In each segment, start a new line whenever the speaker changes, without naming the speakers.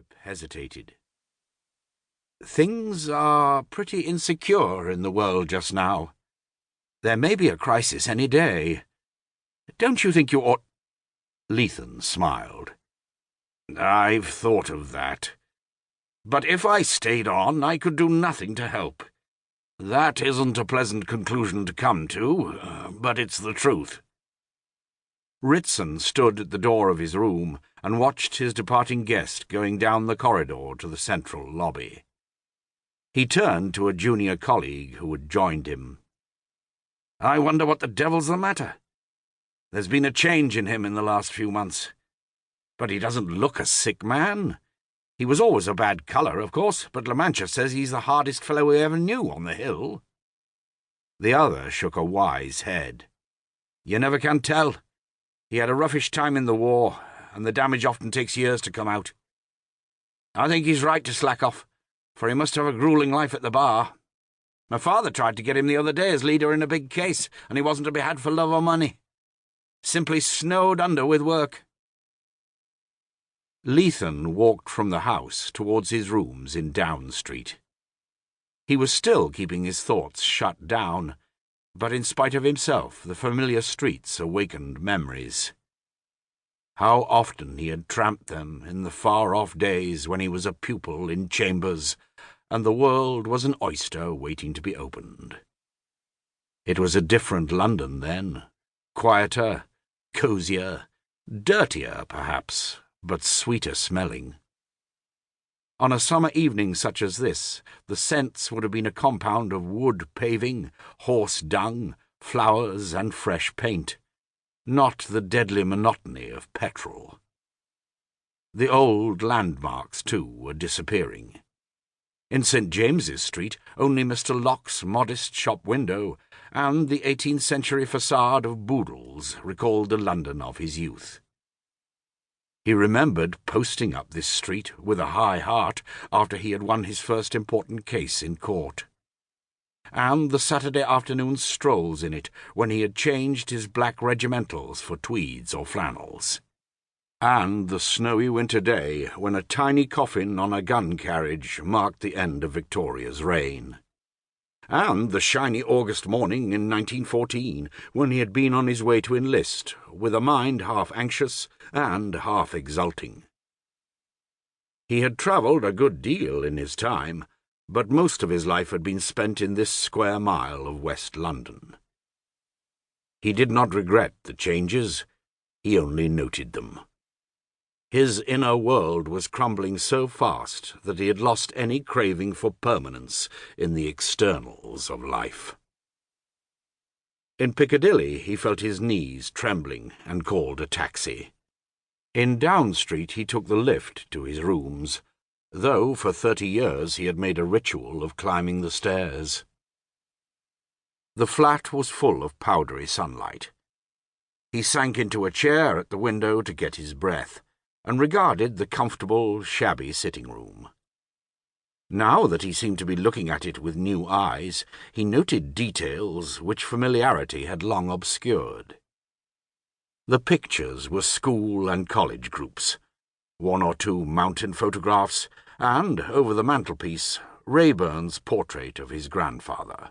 Bishop hesitated. "Things are pretty insecure in the world just now. There may be a crisis any day. Don't you think you ought—" Leithen smiled. "I've thought of that. But if I stayed on, I could do nothing to help. That isn't a pleasant conclusion to come to, but it's the truth." Ritson stood at the door of his room and watched his departing guest going down the corridor to the central lobby. He turned to a junior colleague who had joined him. "I wonder what the devil's the matter. There's been a change in him in the last few months. But he doesn't look a sick man. He was always a bad colour, of course, but La Mancha says he's the hardest fellow we ever knew on the hill." The other shook a wise head. "You never can tell. He had a roughish time in the war, and the damage often takes years to come out. I think he's right to slack off, for he must have a gruelling life at the bar. My father tried to get him the other day as leader in a big case, and he wasn't to be had for love or money. Simply snowed under with work." Leithen walked from the house towards his rooms in Down Street. He was still keeping his thoughts shut down, but in spite of himself the familiar streets awakened memories. How often he had tramped them in the far-off days when he was a pupil in Chambers, and the world was an oyster waiting to be opened. It was a different London then, quieter, cosier, dirtier perhaps, but sweeter smelling. On a summer evening such as this, the scents would have been a compound of wood paving, horse dung, flowers, and fresh paint, not the deadly monotony of petrol. The old landmarks, too, were disappearing. In St. James's Street, only Mr. Locke's modest shop window and the 18th-century facade of Boodle's recalled the London of his youth. He remembered posting up this street with a high heart after he had won his first important case in court, and the Saturday afternoon strolls in it when he had changed his black regimentals for tweeds or flannels, and the snowy winter day when a tiny coffin on a gun carriage marked the end of Victoria's reign, and the shiny August morning in 1914 when he had been on his way to enlist, with a mind half anxious and half exulting. He had travelled a good deal in his time, but most of his life had been spent in this square mile of West London. He did not regret the changes, he only noted them. His inner world was crumbling so fast that he had lost any craving for permanence in the externals of life. In Piccadilly he felt his knees trembling and called a taxi. In Down Street he took the lift to his rooms, though for 30 years he had made a ritual of climbing the stairs. The flat was full of powdery sunlight. He sank into a chair at the window to get his breath, and regarded the comfortable, shabby sitting-room. Now that he seemed to be looking at it with new eyes, he noted details which familiarity had long obscured. The pictures were school and college groups, 1 or 2 mountain photographs, and, over the mantelpiece, Raeburn's portrait of his grandfather.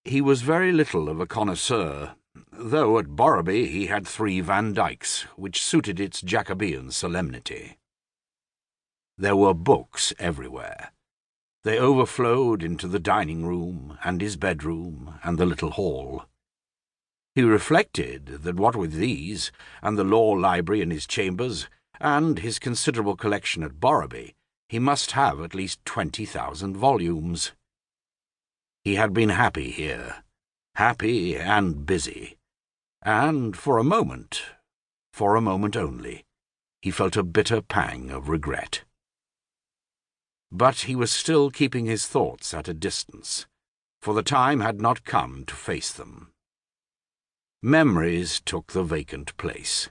He was very little of a connoisseur, though at Borrowby he had 3 Van Dycks, which suited its Jacobean solemnity. There were books everywhere. They overflowed into the dining-room and his bedroom and the little hall. He reflected that what with these, and the law library in his chambers, and his considerable collection at Borrowby, he must have at least 20,000 volumes. He had been happy here, happy and busy, and for a moment only, he felt a bitter pang of regret. But he was still keeping his thoughts at a distance, for the time had not come to face them. Memories took the vacant place.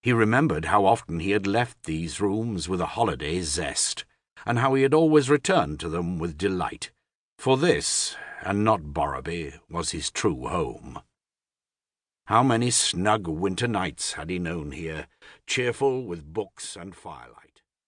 He remembered how often he had left these rooms with a holiday zest, and how he had always returned to them with delight, for this, and not Borrowby, was his true home. How many snug winter nights had he known here, cheerful with books and firelight?